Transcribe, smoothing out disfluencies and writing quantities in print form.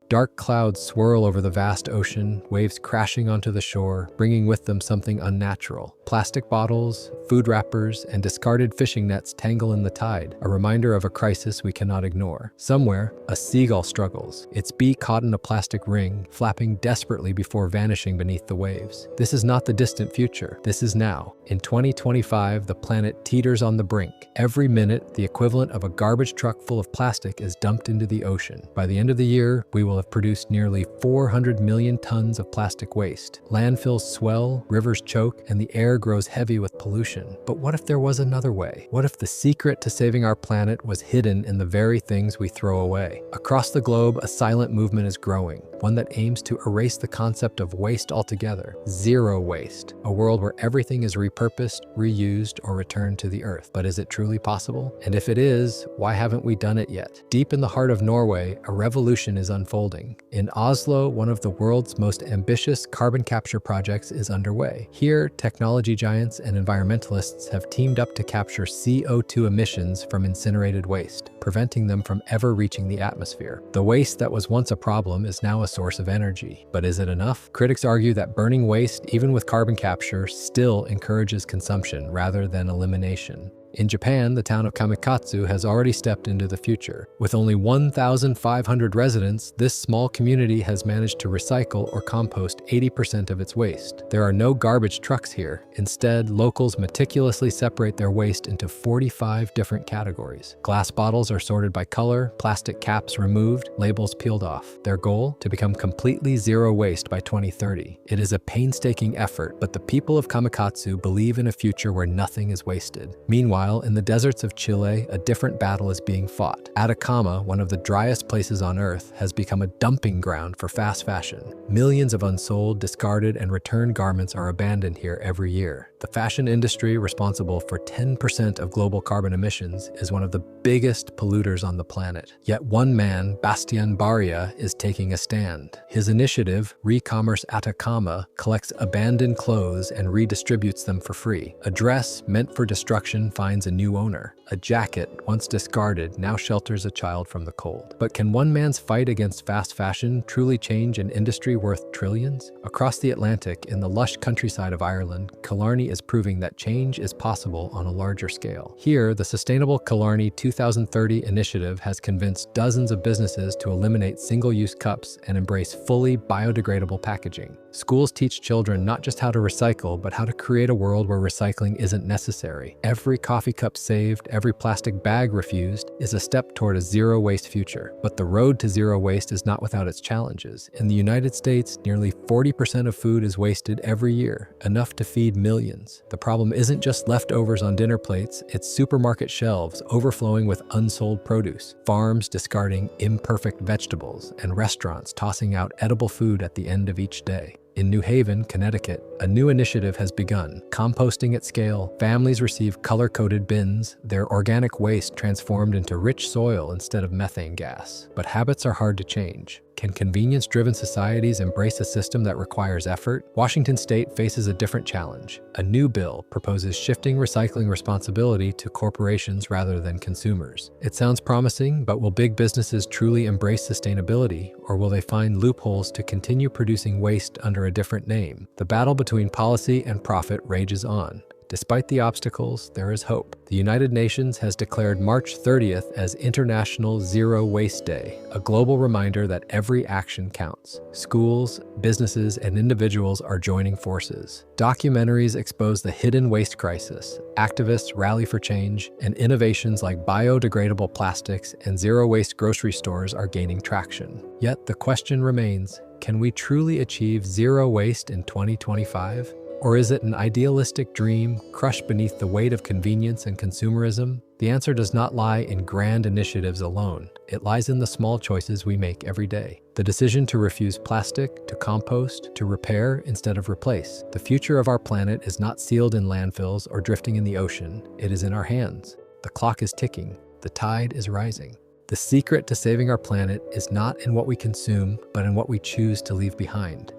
Dark clouds swirl over the vast ocean, waves crashing onto the shore, bringing with them something unnatural. Plastic bottles, food wrappers, and discarded fishing nets tangle in the tide, a reminder of a crisis we cannot ignore. Somewhere, a seagull struggles, its beak caught in a plastic ring, flapping desperately before vanishing beneath the waves. This is not the distant future. This is now. In 2025, the planet teeters on the brink. Every minute, the equivalent of a garbage truck full of plastic is dumped into the ocean. By the end of the year, we will have produced nearly 400 million tons of plastic waste. Landfills swell, rivers choke, and the air grows heavy with pollution. But what if there was another way? What if the secret to saving our planet was hidden in the very things we throw away? Across the globe, a silent movement is growing, one that aims to erase the concept of waste altogether. Zero waste, a world where everything is repurposed, reused, or returned to the earth. But is it truly possible? And if it is, why haven't we done it yet? Deep in the heart of Norway, a revolution is unfolding. In Oslo, one of the world's most ambitious carbon capture projects is underway. Here, technology giants and environmentalists have teamed up to capture CO2 emissions from incinerated waste, preventing them from ever reaching the atmosphere. The waste that was once a problem is now a source of energy. But is it enough? Critics argue that burning waste, even with carbon capture, still encourages consumption rather than elimination. In Japan, the town of Kamikatsu has already stepped into the future. With only 1,500 residents, this small community has managed to recycle or compost 80% of its waste. There are no garbage trucks here. Instead, locals meticulously separate their waste into 45 different categories. Glass bottles are sorted by color, plastic caps removed, labels peeled off. Their goal? To become completely zero waste by 2030. It is a painstaking effort, but the people of Kamikatsu believe in a future where nothing is wasted. Meanwhile, in the deserts of Chile, a different battle is being fought. Atacama, one of the driest places on Earth, has become a dumping ground for fast fashion. Millions of unsold, discarded, and returned garments are abandoned here every year. The fashion industry, responsible for 10% of global carbon emissions, is one of the biggest polluters on the planet. Yet one man, Bastian Baria, is taking a stand. His initiative, Recommerce Atacama, collects abandoned clothes and redistributes them for free. A dress meant for destruction finds a new owner. A jacket, once discarded, now shelters a child from the cold. But can one man's fight against fast fashion truly change an industry worth trillions? Across the Atlantic, in the lush countryside of Ireland, Killarney is proving that change is possible on a larger scale. Here, the Sustainable Killarney 2030 initiative has convinced dozens of businesses to eliminate single-use cups and embrace fully biodegradable packaging. Schools teach children not just how to recycle, but how to create a world where recycling isn't necessary. Every coffee cup saved, every plastic bag refused, is a step toward a zero-waste future. But the road to zero waste is not without its challenges. In the United States, nearly 40% of food is wasted every year, enough to feed millions. The problem isn't just leftovers on dinner plates, it's supermarket shelves overflowing with unsold produce, farms discarding imperfect vegetables, and restaurants tossing out edible food at the end of each day. In New Haven, Connecticut, a new initiative has begun. Composting at scale, families receive color-coded bins, their organic waste transformed into rich soil instead of methane gas. But habits are hard to change. Can convenience-driven societies embrace a system that requires effort? Washington State faces a different challenge. A new bill proposes shifting recycling responsibility to corporations rather than consumers. It sounds promising, but will big businesses truly embrace sustainability, or will they find loopholes to continue producing waste under a different name? The battle between policy and profit rages on. Despite the obstacles, there is hope. The United Nations has declared March 30th as International Zero Waste Day, a global reminder that every action counts. Schools, businesses, and individuals are joining forces. Documentaries expose the hidden waste crisis. Activists rally for change, and innovations like biodegradable plastics and zero-waste grocery stores are gaining traction. Yet the question remains, can we truly achieve zero waste in 2025? Or is it an idealistic dream crushed beneath the weight of convenience and consumerism? The answer does not lie in grand initiatives alone. It lies in the small choices we make every day. The decision to refuse plastic, to compost, to repair instead of replace. The future of our planet is not sealed in landfills or drifting in the ocean. It is in our hands. The clock is ticking. The tide is rising. The secret to saving our planet is not in what we consume, but in what we choose to leave behind.